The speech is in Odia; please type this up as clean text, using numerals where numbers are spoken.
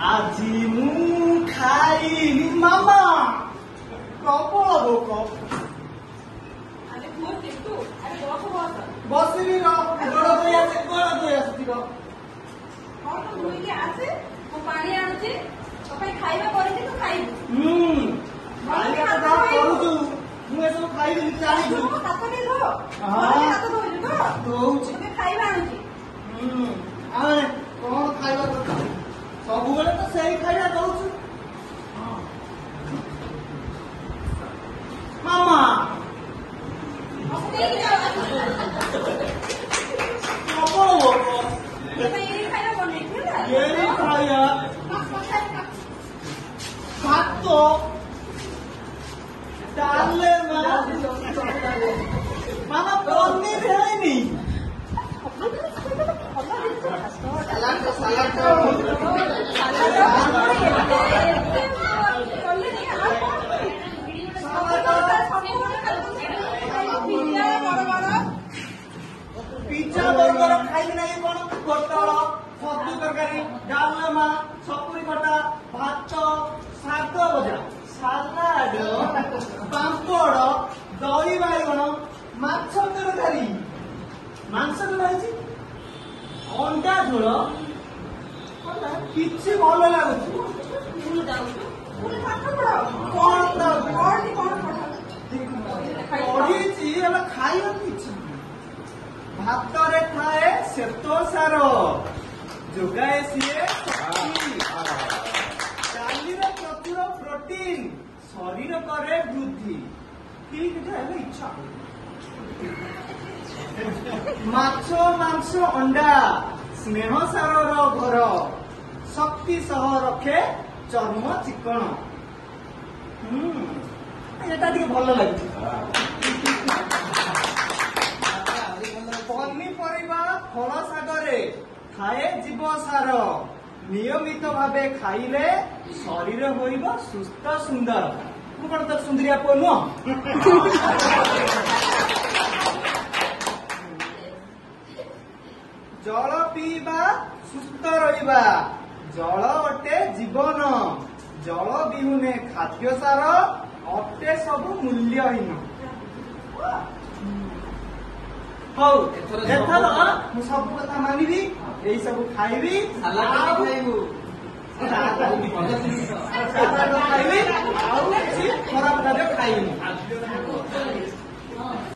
আজি ମୁଁ ଖାଇନି ମାମା ପ୍ରବଳ ଭୋକ। ବସିବି ଗୋଡ଼ ଧୋଇ ଆସୁଥିବ। ପାଣି ଆଣୁଛି ଖାଇବା କରିକି ତୁ ଖାଇବୁ। କରୁଛୁ ମୁଁ ଏସବୁ ଖାଇବିନି ଜାଣିଛୁ। ହାତ ଟିକେ ଧୋ। ହାତ ଧୋଇଲୁ ତ ଧୋଉଛି। ଖାଇବା ଆଣୁଛି। ଆମେ କଣ ଖାଇବା କଥା ସବୁବେଳେ ତ ସେଇ ଖାଇବା ଦଉଛୁ। ମାମା ପ୍ରବଳ ଭୋକ। ଖାଇବା ଭାତ ଡାଲେମା ମାମା ପନିର ହେଇନି। ପିଜା ବର୍ଗର ଖାଇବି ନାହିଁ କଣ? ପୋଟଳ ଛତୁ ତରକାରୀ ଡାଲମା ସପୁରୀ ଖଟା ଭାତ ଶାଗ ଭଜା ସାଲାଡ ପାମ୍ପଡ ଦହି ବାଇଗଣ ମାଛ ତରକାରୀ ମାଂସ ରହିଛି ଅଣ୍ଡା ଝୋଳ କିଛି ଭଲ ଲାଗୁଛି। ପଢିଛି ହେଲେ ଖାଇବାକୁ ଇଚ୍ଛା। ଭାତରେ ଥାଏ ଶ୍ଵେତସାର ଯୋଗାଏ ସିଏ ଡାଲିରେ ପ୍ରଚୁର ପ୍ରୋଟିନ ଶରୀର କରେ ବୃଦ୍ଧି। ଠିକ ହେଲେ ଇଚ୍ଛା। ମାଛ ମାଂସ ଅଣ୍ଡା ସ୍ନେହ ସାରର ଘର ଶକ୍ତି ସହ ରଖେ ଚର୍ମ ଚିକଣ। ଏଟା ଟିକେ ଭଲ ଲାଗୁଛି। ପନିପରିବା ଫଳ ଶାଗରେ ଥାଏ ଜୀବ ସାର ନିୟମିତ ଭାବେ ଖାଇଲେ ଶରୀର ହୋଇବ ସୁସ୍ଥ ସୁନ୍ଦର। ମୁଁ କଣ ତ ସୁନ୍ଦରିଆ ପୁଅ ନୁହଁ? ଜଳ ପିଇବା ସୁସ୍ଥ ରହିବା ଜଳ ଅଟେ ଜୀବନ ଜଳ ବିହୁନେ ଖାଦ୍ୟ ସାର ଅଟେ ସବୁ ମୂଲ୍ୟହୀନ। ହଉ ଏଥର ମୁଁ ସବୁ କଥା ମାନିବି ଏଇ ସବୁ ଖାଇବି ଖାଇବୁ ଖାଇବି ଆଉ କିଛି ଖରାପ ଖାଦ୍ୟ ଖାଇବିନି।